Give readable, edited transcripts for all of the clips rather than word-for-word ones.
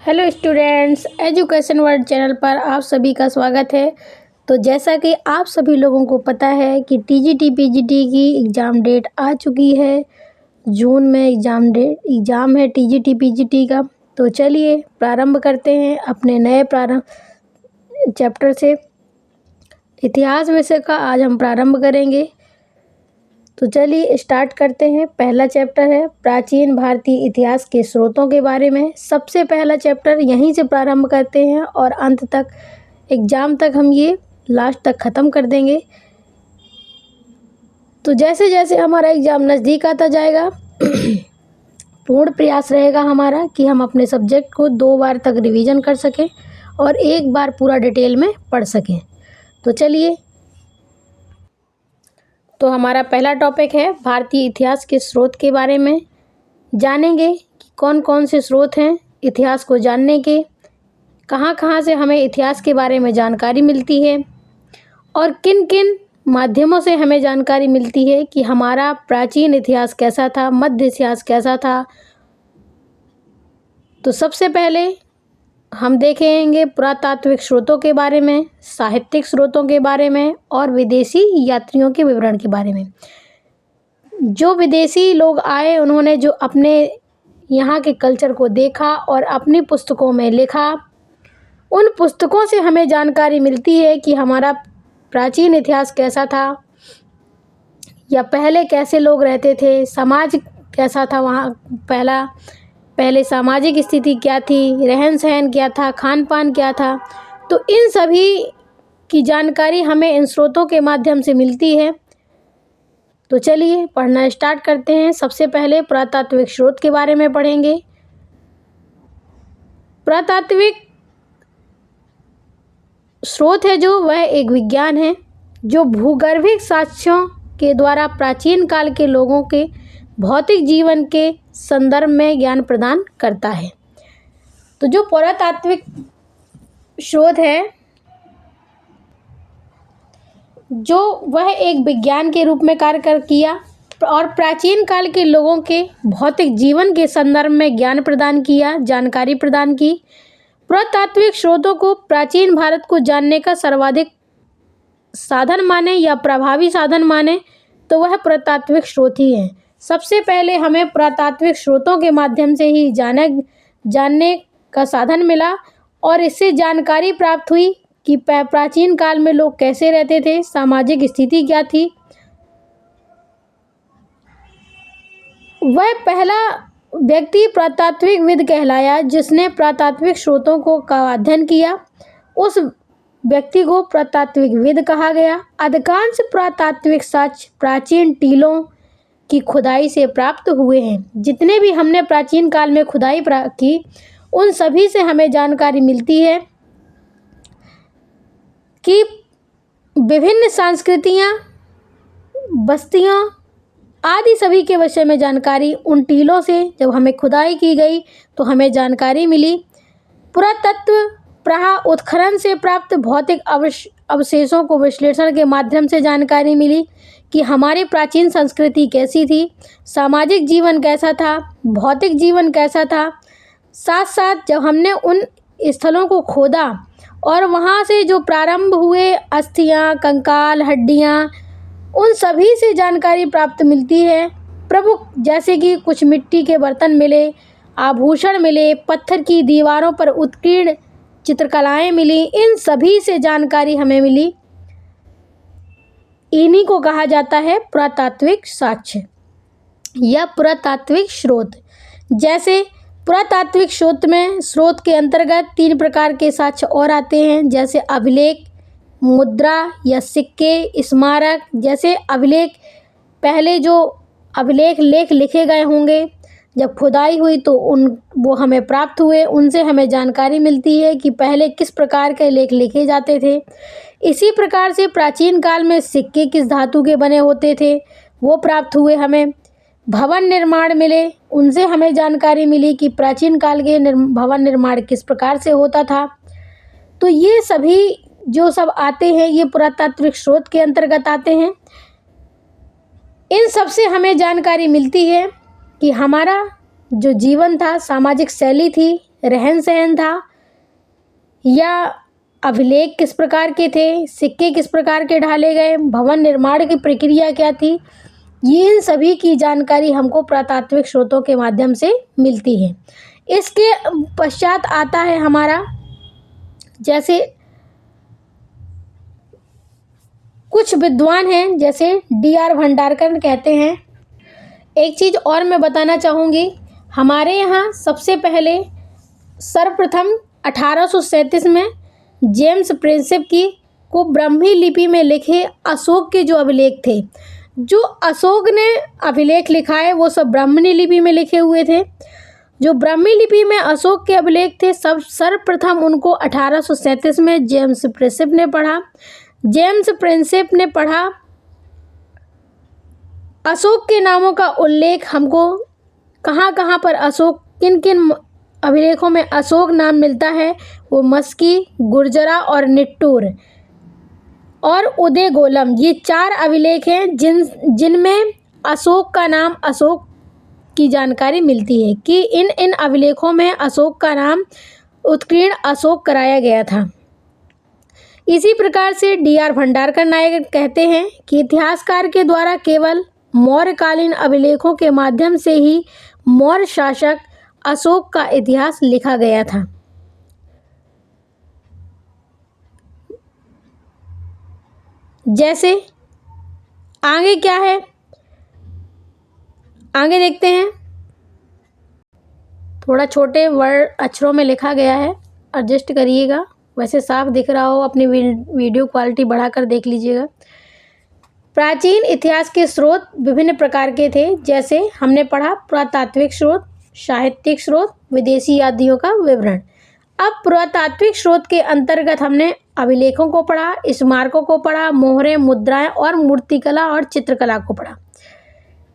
Hello students, education world channel पर आप सभी का स्वागत है। तो जैसा कि आप सभी लोगों को पता है कि टीजीटी पीजीटी की एग्ज़ाम डेट आ चुकी है। जून में एग्ज़ाम है टीजीटी पीजीटी का। तो चलिए प्रारंभ करते हैं अपने नए चैप्टर से। इतिहास विषय का आज हम प्रारंभ करेंगे। तो चलिए स्टार्ट करते हैं। पहला चैप्टर है प्राचीन भारतीय इतिहास के स्रोतों के बारे में। सबसे पहला चैप्टर यहीं से प्रारंभ करते हैं और अंत तक एग्ज़ाम तक हम ये लास्ट तक ख़त्म कर देंगे। तो जैसे जैसे हमारा एग्ज़ाम नज़दीक आता जाएगा पूर्ण प्रयास रहेगा हमारा कि हम अपने सब्जेक्ट को 2 बार तक रिवीजन कर सकें और 1 बार पूरा डिटेल में पढ़ सकें। तो चलिए, तो हमारा पहला टॉपिक है भारतीय इतिहास के स्रोत के बारे में। जानेंगे कि कौन कौन से स्रोत हैं इतिहास को जानने के, कहाँ कहाँ से हमें इतिहास के बारे में जानकारी मिलती है और किन किन माध्यमों से हमें जानकारी मिलती है कि हमारा प्राचीन इतिहास कैसा था, मध्य इतिहास कैसा था। तो सबसे पहले हम देखेंगे पुरातात्विक स्रोतों के बारे में, साहित्यिक स्रोतों के बारे में और विदेशी यात्रियों के विवरण के बारे में। जो विदेशी लोग आए उन्होंने जो अपने यहाँ के कल्चर को देखा और अपनी पुस्तकों में लिखा, उन पुस्तकों से हमें जानकारी मिलती है कि हमारा प्राचीन इतिहास कैसा था या पहले कैसे लोग रहते थे, समाज कैसा था वहाँ, पहले सामाजिक स्थिति क्या थी, रहन सहन क्या था, खान पान क्या था। तो इन सभी की जानकारी हमें इन स्रोतों के माध्यम से मिलती है। तो चलिए पढ़ना स्टार्ट करते हैं। सबसे पहले पुरातात्विक स्रोत के बारे में पढ़ेंगे। पुरातात्विक स्रोत है जो वह एक विज्ञान है जो भूगर्भिक साक्ष्यों के द्वारा प्राचीन काल के लोगों के भौतिक जीवन के संदर्भ में ज्ञान प्रदान करता है। तो जो पुरातात्विक स्रोत है जो वह एक विज्ञान के रूप में कार्य किया और प्राचीन काल के लोगों के भौतिक जीवन के संदर्भ में ज्ञान प्रदान किया, जानकारी प्रदान की। पुरातात्विक स्रोतों को प्राचीन भारत को जानने का सर्वाधिक साधन माने या प्रभावी साधन माने तो वह पुरातात्विक स्रोत ही हैं। सबसे पहले हमें पुरातात्विक स्रोतों के माध्यम से ही जानने का साधन मिला और इससे जानकारी प्राप्त हुई कि प्राचीन काल में लोग कैसे रहते थे, सामाजिक स्थिति क्या थी। वह पहला व्यक्ति पुरातात्विक विद कहलाया जिसने पुरातात्विक स्रोतों का अध्ययन किया। उस व्यक्ति को पुरातात्विक विद कहा गया। अधिकांश पुरातात्विक साक्ष्य प्राचीन टीलों की खुदाई से प्राप्त हुए हैं। जितने भी हमने प्राचीन काल में खुदाई की उन सभी से हमें जानकारी मिलती है कि विभिन्न संस्कृतियाँ, बस्तियाँ आदि सभी के विषय में जानकारी उन टीलों से जब हमें खुदाई की गई तो हमें जानकारी मिली। पुरातत्व उत्खनन से प्राप्त भौतिक अवशेषों को विश्लेषण के माध्यम से जानकारी मिली कि हमारी प्राचीन संस्कृति कैसी थी, सामाजिक जीवन कैसा था, भौतिक जीवन कैसा था। साथ साथ जब हमने उन स्थलों को खोदा और वहाँ से जो प्रारंभ हुए अस्थियाँ, कंकाल, हड्डियाँ, उन सभी से जानकारी प्राप्त मिलती है। प्रमुख जैसे कि कुछ मिट्टी के बर्तन मिले, आभूषण मिले, पत्थर की दीवारों पर उत्कीर्ण चित्रकलाएं मिली, इन सभी से जानकारी हमें मिली। इन्हीं को कहा जाता है पुरातात्विक साक्ष्य या पुरातात्विक स्रोत। जैसे पुरातात्विक स्रोत के अंतर्गत 3 प्रकार के साक्ष्य और आते हैं, जैसे अभिलेख, मुद्रा या सिक्के, स्मारक। जैसे अभिलेख, पहले जो अभिलेख लेख लिखे गए होंगे जब खुदाई हुई तो वो हमें प्राप्त हुए, उनसे हमें जानकारी मिलती है कि पहले किस प्रकार के लेख लिखे जाते थे। इसी प्रकार से प्राचीन काल में सिक्के किस धातु के बने होते थे वो प्राप्त हुए हमें। भवन निर्माण मिले, उनसे हमें जानकारी मिली कि प्राचीन काल के भवन निर्माण किस प्रकार से होता था। तो ये सभी जो सब आते हैं ये पुरातात्विक स्रोत के अंतर्गत आते हैं। इन सब से हमें जानकारी मिलती है कि हमारा जो जीवन था, सामाजिक शैली थी, रहन सहन था, या अभिलेख किस प्रकार के थे, सिक्के किस प्रकार के ढाले गए, भवन निर्माण की प्रक्रिया क्या थी, ये इन सभी की जानकारी हमको पुरातात्विक स्रोतों के माध्यम से मिलती है। इसके पश्चात आता है हमारा, जैसे कुछ विद्वान हैं जैसे D.R. भंडारकर कहते हैं। एक चीज़ और मैं बताना चाहूँगी, हमारे यहाँ सबसे पहले सर्वप्रथम 1837 में जेम्स प्रिंसेप को ब्राह्मी लिपि में लिखे अशोक के जो अभिलेख थे, जो अशोक ने अभिलेख लिखा है वो सब ब्राह्मणी लिपि में लिखे हुए थे। जो ब्राह्मी लिपि में अशोक के अभिलेख थे सब सर्वप्रथम उनको 1837 में जेम्स प्रिंसेप ने पढ़ा। जेम्स प्रिंसेप ने पढ़ा, अशोक के नामों का उल्लेख हमको कहाँ कहाँ पर अशोक, किन किन अभिलेखों में अशोक नाम मिलता है, वो मस्की, गुर्जरा और निट्टूर और उदयगोलम, ये 4 अभिलेख हैं जिनमें अशोक का नाम, अशोक की जानकारी मिलती है कि इन इन अभिलेखों में अशोक का नाम उत्कीर्ण अशोक कराया गया था। इसी प्रकार से D.R. भंडारकर नायक कहते हैं कि इतिहासकार के द्वारा केवल मौर्यकालीन अभिलेखों के माध्यम से ही मौर्य शासक अशोक का इतिहास लिखा गया था। जैसे आगे क्या है, आगे देखते हैं। थोड़ा छोटे वर्ड अक्षरों में लिखा गया है, एडजस्ट करिएगा, वैसे साफ दिख रहा हो अपनी वीडियो क्वालिटी बढ़ाकर देख लीजिएगा। प्राचीन इतिहास के स्रोत विभिन्न प्रकार के थे, जैसे हमने पढ़ा पुरातात्विक स्रोत, साहित्यिक स्रोत, विदेशी यादियों का विवरण। अब पुरातात्विक स्रोत के अंतर्गत हमने अभिलेखों को पढ़ा, स्मारकों को पढ़ा, मोहरें, मुद्राएं और मूर्तिकला और चित्रकला को पढ़ा।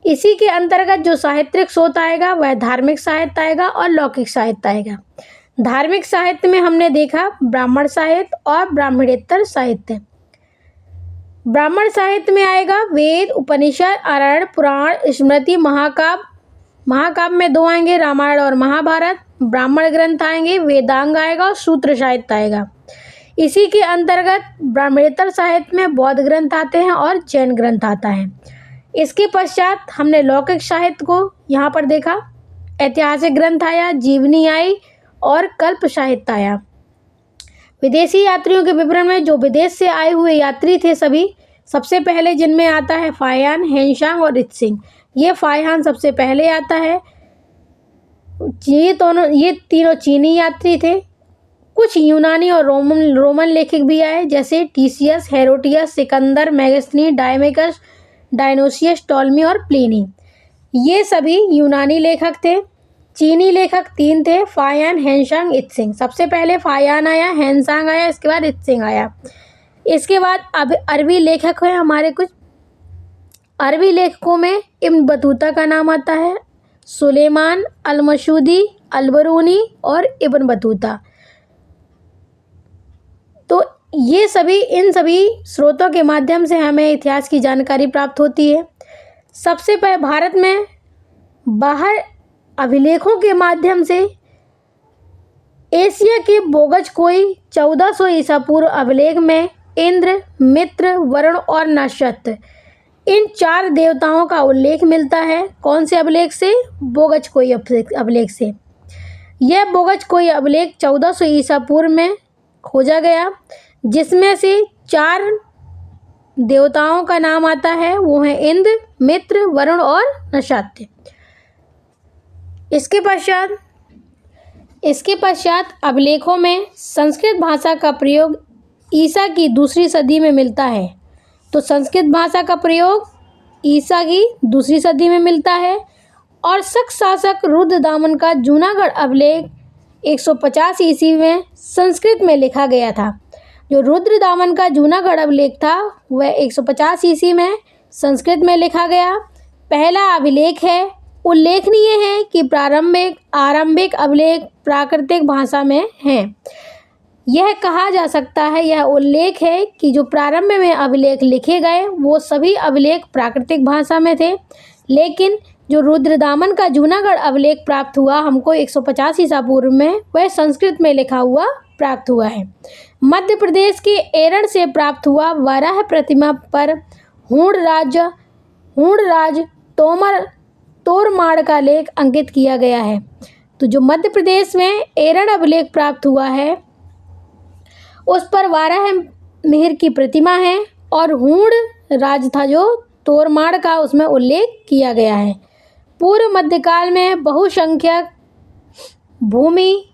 इसी के अंतर्गत जो साहित्यिक स्रोत आएगा वह धार्मिक साहित्य आएगा और लौकिक साहित्य आएगा। धार्मिक साहित्य में हमने देखा ब्राह्मण साहित्य और ब्राह्मणेतर साहित्य। ब्राह्मण साहित्य में आएगा वेद, उपनिषद, अरण्य, पुराण, स्मृति, महाकाव्य। महाकाव्य में 2 आएंगे, रामायण और महाभारत। ब्राह्मण ग्रंथ आएंगे, वेदांग आएगा और सूत्र साहित्य आएगा। इसी के अंतर्गत ब्राह्मणेतर साहित्य में बौद्ध ग्रंथ आते हैं और जैन ग्रंथ आता है। इसके पश्चात हमने लौकिक साहित्य को यहाँ पर देखा, ऐतिहासिक ग्रंथ आया, जीवनी आई और कल्प साहित्य आया। विदेशी यात्रियों के विवरण में जो विदेश से आए हुए यात्री थे सभी, सबसे पहले जिनमें आता है फाहियान, हेनसांग और इत्सिंग। ये फाहियान सबसे पहले आता है। ये तीनों चीनी यात्री थे। कुछ यूनानी और रोमन लेखक भी आए, जैसे टीसियस, हेरोटियस, सिकंदर, मैगस्थनी, डायमेकस, डायनोसियस, टॉलमी और प्लिनी। ये सभी यूनानी लेखक थे। चीनी लेखक 3 थे, फाहियान, हेनसांग, इत्सिंग। सबसे पहले फाहियान आया, हेनसांग आया, इसके बाद इत्सिंग आया। इसके बाद अब अरबी लेखक हैं हमारे कुछ। अरबी लेखकों में इब्न बतूता का नाम आता है, सुलेमान, अल-मसूदी, अल-बरूनी और इब्न बतूता। तो ये सभी, इन सभी स्रोतों के माध्यम से हमें इतिहास की जानकारी प्राप्त होती है। सबसे पहले भारत में बाहर अभिलेखों के माध्यम से एशिया के बोगजकोई 1400 ईसा पूर्व अभिलेख में इंद्र, मित्र, वरुण और नक्षत्र, इन 4 देवताओं का उल्लेख मिलता है। कौन से अभिलेख से? बोगजकोई अभिलेख से। यह बोगजकोई अभिलेख 1400 ईसा पूर्व में खोजा गया, जिसमें से 4 देवताओं का नाम आता है, वो है इंद्र, मित्र, वरुण और नक्षत्र। इसके पश्चात अभिलेखों में संस्कृत भाषा का प्रयोग ईसा की 2री सदी में मिलता है। तो संस्कृत भाषा का प्रयोग ईसा की 2री सदी में मिलता है। और शक शासक रुद्रदामन का जूनागढ़ अभिलेख 150 ईस्वी में संस्कृत में लिखा गया था। जो रुद्रदामन का जूनागढ़ अभिलेख था वह 150 ईस्वी में संस्कृत में लिखा गया। पहला अभिलेख है। उल्लेखनीय है कि आरंभिक अभिलेख प्राकृतिक भाषा में हैं। यह कहा जा सकता है, यह उल्लेख है कि जो प्रारंभ में अभिलेख लिखे गए वो सभी अभिलेख प्राकृतिक भाषा में थे, लेकिन जो रुद्रदामन का जूनागढ़ अभिलेख प्राप्त हुआ हमको 150 ईसा पूर्व में, वह संस्कृत में लिखा हुआ प्राप्त हुआ है। मध्य प्रदेश के एरन से प्राप्त हुआ वराह प्रतिमा पर हूणराज तोरमाड़ का लेख अंकित किया गया है। तो जो मध्य प्रदेश में एरन अभिलेख प्राप्त हुआ है उस पर वाराह मिहिर की प्रतिमा है और हूण राज था जो तोरमाड़ का उसमें उल्लेख किया गया है। पूर्व मध्यकाल में बहुसंख्यक भूमि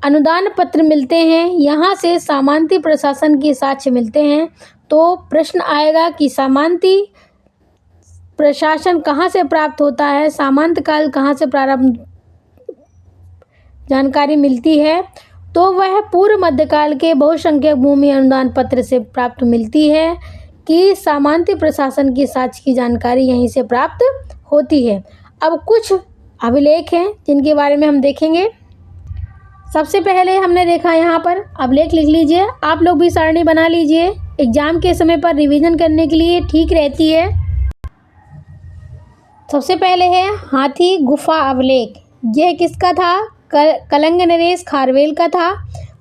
अनुदान पत्र मिलते हैं, यहाँ से सामंती प्रशासन के साक्ष्य मिलते हैं। तो प्रश्न आएगा कि सामंती प्रशासन कहाँ से प्राप्त होता है, सामंत काल कहाँ से प्रारंभ जानकारी मिलती है, तो वह पूर्व मध्यकाल के बहुसंख्यक भूमि अनुदान पत्र से प्राप्त मिलती है कि सामंती प्रशासन की साक्ष्य की जानकारी यहीं से प्राप्त होती है। अब कुछ अभिलेख हैं जिनके बारे में हम देखेंगे। सबसे पहले हमने देखा यहाँ पर अभिलेख लिख लीजिए, आप लोग भी सारणी बना लीजिए, एग्जाम के समय पर रिवीजन करने के लिए ठीक रहती है। सबसे पहले है हाथी गुफा अभिलेख, यह किसका था? कलिंग नरेश खारवेल का था।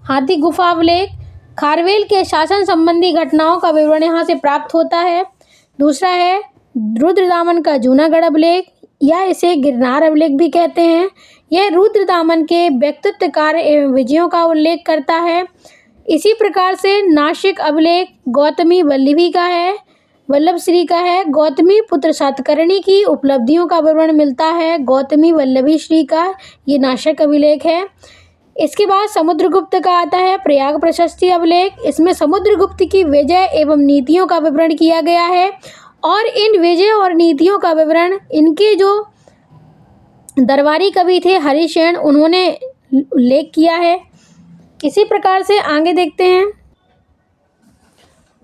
हाथी गुफा अभिलेख खारवेल के शासन संबंधी घटनाओं का विवरण यहाँ से प्राप्त होता है। दूसरा है रुद्रदामन का जूनागढ़ अभिलेख, या इसे गिरनार अभिलेख भी कहते हैं। यह रुद्रदामन के व्यक्तित्व कार्य एवं विजयों का उल्लेख करता है। इसी प्रकार से नासिक अभिलेख गौतमी वल्लभी का है, वल्लभ श्री का है। गौतमी पुत्र सातकर्णी की उपलब्धियों का विवरण मिलता है गौतमी वल्लभी श्री का, ये नासिक अभिलेख है। इसके बाद समुद्रगुप्त का आता है प्रयाग प्रशस्ति अभिलेख, इसमें समुद्रगुप्त की विजय एवं नीतियों का विवरण किया गया है और इन विजय और नीतियों का विवरण इनके जो दरबारी कवि थे हरिसेन, उन्होंने उल्लेख किया है। इसी प्रकार से आगे देखते हैं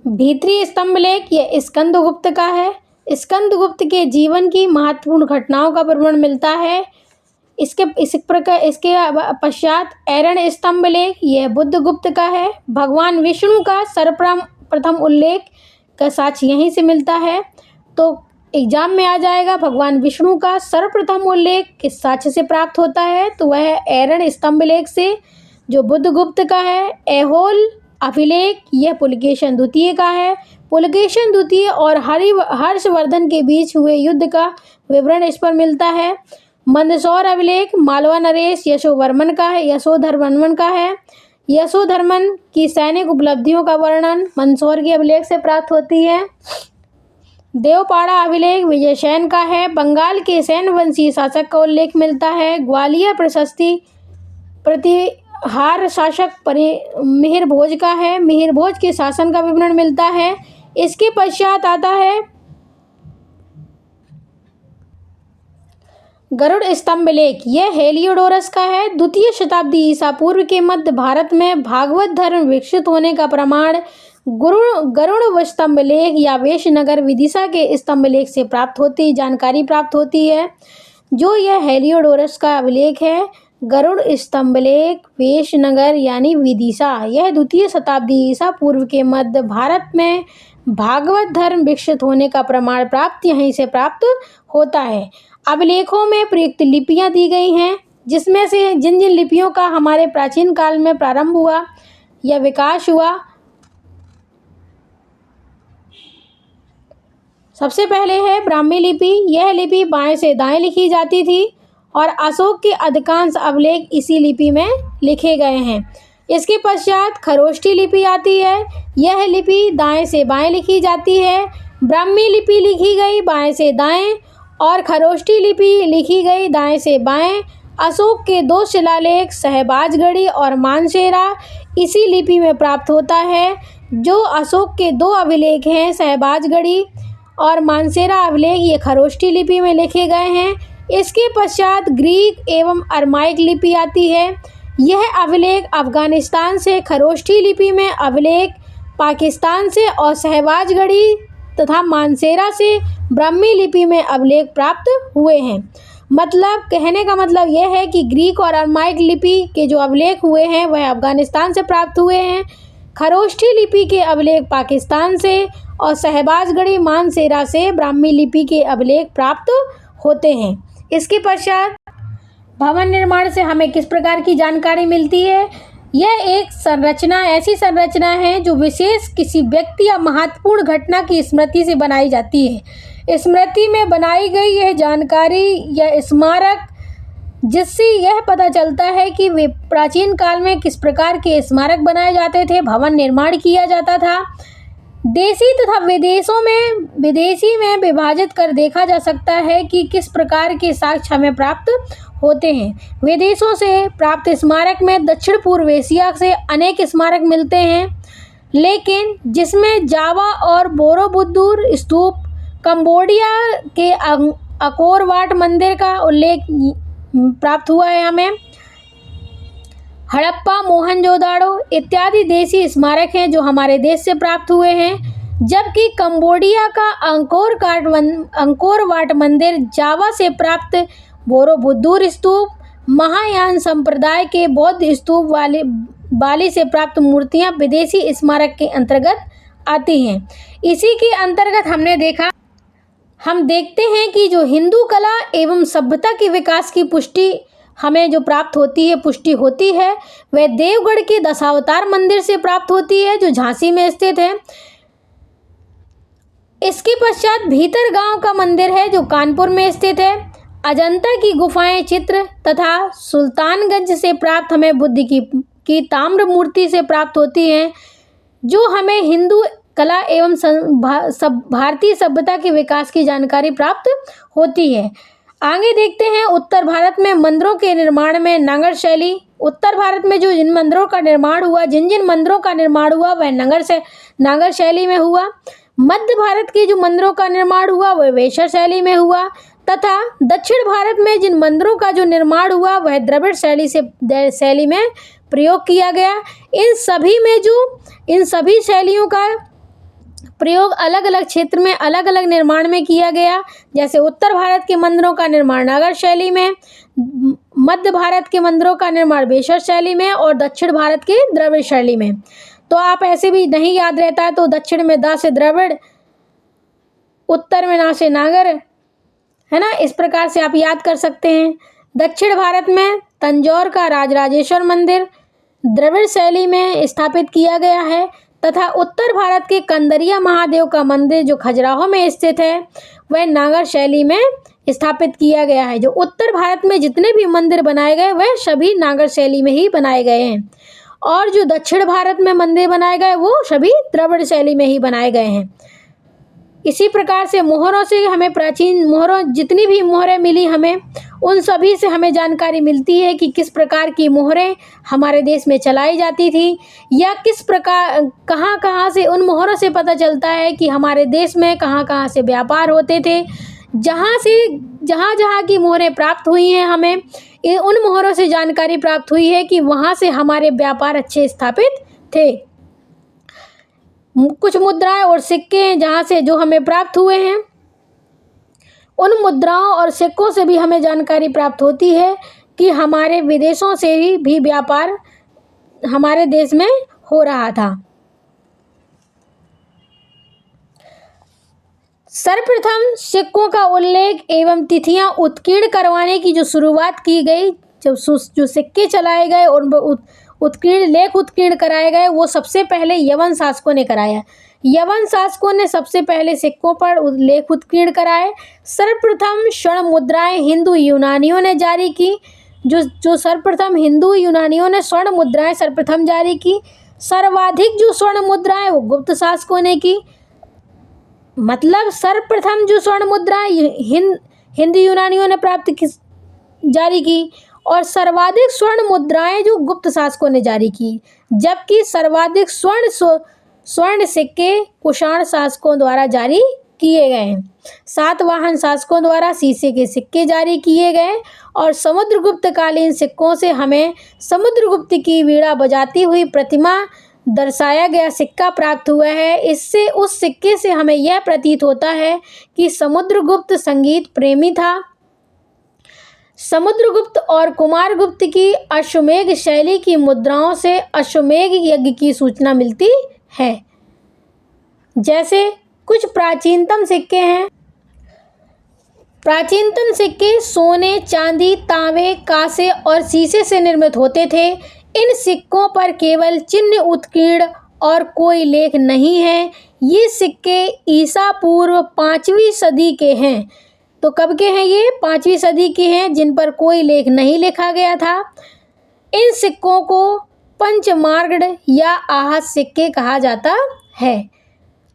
भीतरी स्तंभलेख, यह स्कंदगुप्त का है। स्कंदगुप्त के जीवन की महत्वपूर्ण घटनाओं का विवरण मिलता है। इसके पश्चात एरन स्तंभलेख, यह बुद्धगुप्त का है। भगवान विष्णु का सर्वप्रथम उल्लेख का साक्ष्य यहीं से मिलता है। तो एग्जाम में आ जाएगा भगवान विष्णु का सर्वप्रथम उल्लेख किस साक्ष्य से प्राप्त होता है, तो वह एरन स्तंभलेख से, जो बुद्धगुप्त का है। ऐहोल अभिलेख, यह पुलकेशन द्वितीय का है। पुलकेशन द्वितीय और हर्षवर्धन के बीच हुए युद्ध का विवरण इस पर मिलता है। मंदसौर अभिलेख मालवा नरेश यशोधर्मन का है। यशोधर्मन की सैनिक उपलब्धियों का वर्णन मंदसौर के अभिलेख से प्राप्त होती है। देवपाड़ा अभिलेख विजयसेन का है। बंगाल के सैन्य वंशी शासक का उल्लेख मिलता है। ग्वालियर प्रशस्ति प्रतिहार शासक मिहिर भोज का है। मिहिर भोज के शासन का विवरण मिलता है। इसके पश्चात आता है गरुड़ स्तंभलेख, यह हेलियोडोरस का है। द्वितीय शताब्दी ईसा पूर्व के मध्य भारत में भागवत धर्म विकसित होने का प्रमाण गरुड़ स्तंभलेख या वेशनगर विदिशा के स्तंभलेख से जानकारी प्राप्त होती है। जो यह हेलियोडोरस का अभिलेख है, गरुड़ स्तंभलेख वेशनगर यानी विदिशा, यह द्वितीय शताब्दी ईसा पूर्व के मध्य भारत में भागवत धर्म विकसित होने का प्रमाण प्राप्त यहीं से प्राप्त होता है। अभिलेखों में प्रयुक्त लिपियां दी गई हैं, जिसमें से जिन जिन लिपियों का हमारे प्राचीन काल में प्रारंभ हुआ या विकास हुआ, सबसे पहले है ब्राह्मी लिपि। यह लिपि बाएं से दाएं लिखी जाती थी और अशोक के अधिकांश अभिलेख इसी लिपि में लिखे गए हैं। इसके पश्चात खरोष्ठी लिपि आती है। यह लिपि दाएं से बाएं लिखी जाती है। ब्राह्मी लिपि लिखी गई बाएं से दाएं और खरोष्ठी लिपि लिखी गई दाएं से बाएं। अशोक के दो शिलालेख सहबाजगढ़ी और मानसेरा इसी लिपि में प्राप्त होता है। जो अशोक के दो अभिलेख हैं सहबाजगढ़ी और मानसेरा अभिलेख, ये खरोष्ठी लिपि में लिखे गए हैं। इसके पश्चात ग्रीक एवं अरमाइक लिपि आती है। यह अभिलेख अफगानिस्तान से, खरोष्ठी लिपि में अभिलेख पाकिस्तान से और सहबाजगढ़ी तथा मानसेरा से ब्राह्मी लिपि में अभिलेख प्राप्त हुए हैं। मतलब कहने का मतलब यह है कि ग्रीक और अरमाइक लिपि के जो अभिलेख हुए हैं वह अफगानिस्तान से प्राप्त हुए हैं। खरोष्ठी लिपि के अभिलेख पाकिस्तान से और सहबाजगढ़ी मानसेरा से ब्राह्मी लिपि के अभिलेख प्राप्त होते हैं। इसके पश्चात भवन निर्माण से हमें किस प्रकार की जानकारी मिलती है? यह एक संरचना ऐसी संरचना है जो विशेष किसी व्यक्ति या महत्वपूर्ण घटना की स्मृति से बनाई जाती है। स्मृति में बनाई गई यह जानकारी या स्मारक, जिससे यह पता चलता है कि वे प्राचीन काल में किस प्रकार के स्मारक बनाए जाते थे, भवन निर्माण किया जाता था। देशी तथा विदेशी में विभाजित कर देखा जा सकता है कि किस प्रकार के साक्ष्य हमें प्राप्त होते हैं। विदेशों से प्राप्त स्मारक में दक्षिण पूर्व एशिया से अनेक स्मारक मिलते हैं, लेकिन जिसमें जावा और बोरोबुदुर स्तूप, कंबोडिया के अंकोर वाट मंदिर का उल्लेख प्राप्त हुआ है हमें। हड़प्पा, मोहनजोदाड़ो इत्यादि देशी स्मारक हैं जो हमारे देश से प्राप्त हुए हैं, जबकि कंबोडिया का अंकोर वाट मंदिर, जावा से प्राप्त बोरोबुदुर स्तूप, महायान संप्रदाय के बौद्ध स्तूप बाली से प्राप्त मूर्तियां विदेशी स्मारक के अंतर्गत आती हैं। इसी के अंतर्गत हम देखते हैं कि जो हिंदू कला एवं सभ्यता के विकास की पुष्टि हमें जो प्राप्त पुष्टि होती है, वह देवगढ़ के दशावतार मंदिर से प्राप्त होती है जो झांसी में स्थित है। इसके पश्चात भीतर गांव का मंदिर है जो कानपुर में स्थित है। अजंता की गुफाएं चित्र तथा सुल्तानगंज से प्राप्त हमें बुद्ध की ताम्र मूर्ति से प्राप्त होती हैं, जो हमें हिंदू कला एवं भारतीय सभ्यता के विकास की जानकारी प्राप्त होती है। आगे देखते हैं उत्तर भारत में मंदिरों के निर्माण में नागर शैली। उत्तर भारत में जिन मंदिरों का निर्माण हुआ वह नागर शैली में हुआ। मध्य भारत के जो मंदिरों का निर्माण हुआ वह वेशर शैली में हुआ, तथा दक्षिण भारत में जिन मंदिरों का जो निर्माण हुआ वह द्रविड़ शैली में प्रयोग किया गया। इन सभी शैलियों का प्रयोग अलग अलग क्षेत्र में अलग अलग निर्माण में किया गया। जैसे उत्तर भारत के मंदिरों का निर्माण नागर शैली में, मध्य भारत के मंदिरों का निर्माण वेशर शैली में और दक्षिण भारत के द्रविड़ शैली में। तो आप ऐसे भी नहीं याद रहता है तो दक्षिण में दा से द्रविड़, उत्तर में ना से नागर, है ना, इस प्रकार से आप याद कर सकते हैं। दक्षिण भारत में तंजौर का राजराजेश्वर मंदिर द्रविड़ शैली में स्थापित किया गया है, तथा उत्तर भारत के कंदरिया महादेव का मंदिर जो खजुराहो में स्थित है वह नागर शैली में स्थापित किया गया है। जो उत्तर भारत में जितने भी मंदिर बनाए गए वह सभी नागर शैली में ही बनाए गए हैं, और जो दक्षिण भारत में मंदिर बनाए गए वो सभी द्रविड़ शैली में ही बनाए गए हैं। इसी प्रकार से मोहरों से हमें प्राचीन जितनी भी मोहरें मिली हमें, उन सभी से हमें जानकारी मिलती है कि किस प्रकार की मोहरें हमारे देश में चलाई जाती थी, या किस प्रकार कहाँ से उन मोहरों से पता चलता है कि हमारे देश में कहाँ से व्यापार होते थे। जहाँ की मोहरें प्राप्त हुई हैं हमें उन मोहरों से जानकारी प्राप्त हुई है कि वहाँ से हमारे व्यापार अच्छे स्थापित थे। कुछ मुद्राएं और सिक्के जहाँ से जो हमें प्राप्त हुए हैं, उन मुद्राओं और सिक्कों से भी हमें जानकारी प्राप्त होती है कि हमारे विदेशों से भी व्यापार हमारे देश में हो रहा था। सर्वप्रथम सिक्कों का उल्लेख एवं तिथियां उत्कीर्ण करवाने की जो शुरुआत की गई, जब जो सिक्के चलाए गए और लेख उत्कीर्ण कराए गए, वो सबसे पहले यवन शासकों ने कराया। यवन शासकों ने सबसे पहले सिक्कों पर लेख उत्कीर्ण कराए। सर्वप्रथम स्वर्ण मुद्राएं हिंदू यूनानियों ने जारी की। जो सर्वप्रथम हिंदू यूनानियों ने स्वर्ण मुद्राएं सर्वप्रथम जारी की। सर्वाधिक जो स्वर्ण मुद्राएं वो गुप्त शासकों ने की। मतलब सर्वप्रथम जो स्वर्ण मुद्राएं हिंदू यूनानियों ने जारी की, और सर्वाधिक स्वर्ण मुद्राएं जो गुप्त शासकों ने जारी की, जबकि सर्वाधिक स्वर्ण सिक्के कुषाण शासकों द्वारा जारी किए गए हैं। सातवाहन शासकों द्वारा शीशे के सिक्के जारी किए गए, और समुद्रगुप्त कालीन सिक्कों से हमें समुद्रगुप्त की वीणा बजाती हुई प्रतिमा दर्शाया गया सिक्का प्राप्त हुआ है। इससे उस सिक्के से हमें यह प्रतीत होता है कि समुद्रगुप्त संगीत प्रेमी था। समुद्रगुप्त और कुमारगुप्त की अश्वमेघ शैली की मुद्राओं से अश्वमेघ यज्ञ की सूचना मिलती है। जैसे कुछ प्राचीनतम सिक्के हैं प्राचीनतम सिक्के सोने, चांदी, तांबे, कांसे और शीशे से निर्मित होते थे। इन सिक्कों पर केवल चिन्ह उत्कीर्ण और कोई लेख नहीं है। ये सिक्के ईसा पूर्व 5वीं सदी के हैं। तो कब के हैं ये? 5वीं सदी के हैं, जिन पर कोई लेख नहीं लिखा गया था। इन सिक्कों को पंचमार्गड या आहत सिक्के कहा जाता है।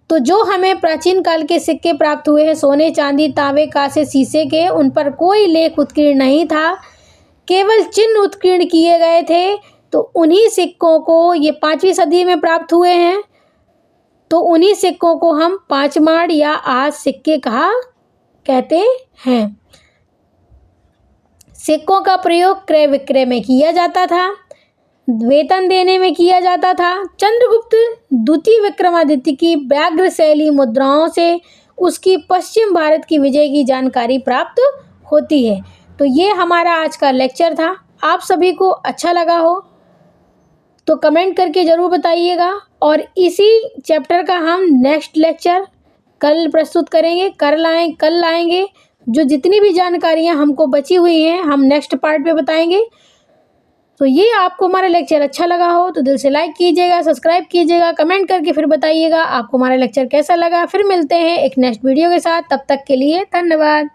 तो जो हमें प्राचीन काल के सिक्के प्राप्त हुए हैं सोने, चांदी, तांबे, कांसे, शीशे के, उन पर कोई लेख उत्कीर्ण नहीं था, केवल चिन्ह उत्कीर्ण किए गए थे। तो उन्हीं सिक्कों को, ये 5वीं सदी में प्राप्त हुए हैं, तो उन्हीं सिक्कों को हम पांचमार्ग या आहत सिक्के कहते हैं। सिक्कों का प्रयोग क्रय विक्रय में किया जाता था, वेतन देने में किया जाता था। चंद्रगुप्त द्वितीय विक्रमादित्य की व्याघ्र शैली मुद्राओं से उसकी पश्चिम भारत की विजय की जानकारी प्राप्त होती है। तो ये हमारा आज का लेक्चर था। आप सभी को अच्छा लगा हो तो कमेंट करके ज़रूर बताइएगा, और इसी चैप्टर का हम नेक्स्ट लेक्चर कल प्रस्तुत करेंगे, कल लाएंगे। जो जितनी भी जानकारियाँ हमको बची हुई हैं हम नेक्स्ट पार्ट में बताएंगे। तो ये आपको हमारा लेक्चर अच्छा लगा हो तो दिल से लाइक कीजिएगा, सब्सक्राइब कीजिएगा, कमेंट करके फिर बताइएगा आपको हमारा लेक्चर कैसा लगा। फिर मिलते हैं एक नेक्स्ट वीडियो के साथ, तब तक के लिए धन्यवाद।